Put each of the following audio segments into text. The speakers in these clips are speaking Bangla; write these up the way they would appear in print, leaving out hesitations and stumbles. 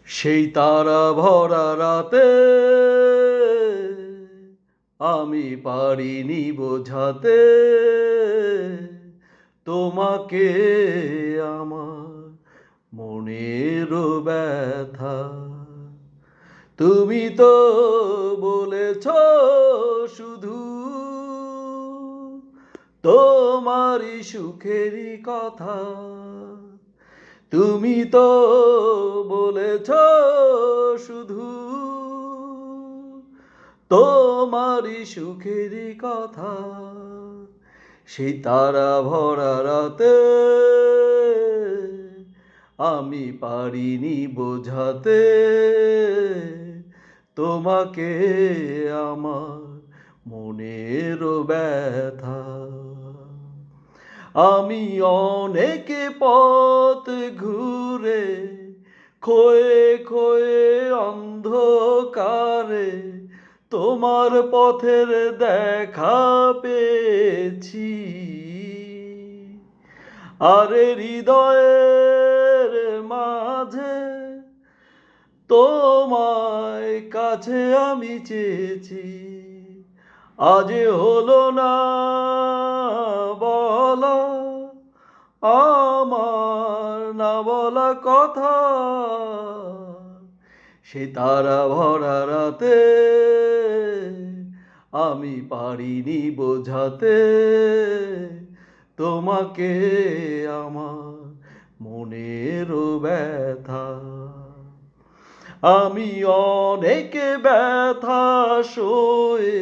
সেই তারা ভরা রাতে আমি পারিনি বোঝাতে তোমাকে আমার মনের ব্যথা। তুমি তো বলেছ শুধু তোমারই সুখেরই কথা। তুমি তো বলেছ শুধু তোমারই সুখেরই কথা। সেই তারা ভরা রাতে আমি পারিনি বোঝাতে তোমাকে আমার মনের ব্যথা। আমি অনেক পথ ঘুরে খোয়ে খোয়ে অন্ধকারে তোমার পথের দেখা পেয়েছি। আরে হৃদয়ের মাঝে তোমায় কাছে আমি চেয়েছি। আজ হলো না বলা আমার না বলা কথা। সে তারা ভরা রাতে আমি পারিনি বোঝাতে তোমাকে আমার মনের ব্যথা। আমি অনেক ব্যথা সয়ে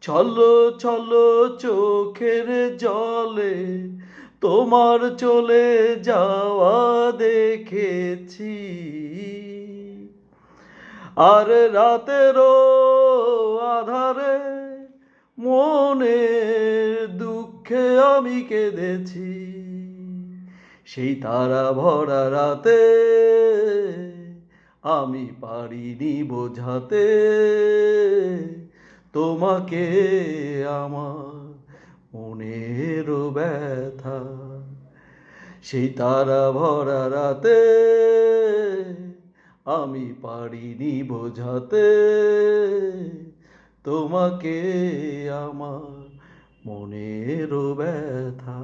ছলো ছলো চোখের জলে তোমার চলে যাওয়া দেখেছি। আর রাতেরও আধারে মনের দুঃখে আমি কেঁদেছি। সেই তারা ভরা রাতে আমি পারিনি বোঝাতে তোমাকে আমার মনের ব্যথা। সেই তারা ভরা রাতে আমি পারিনি বোঝাতে তোমাকে আমার মনের ব্যথা।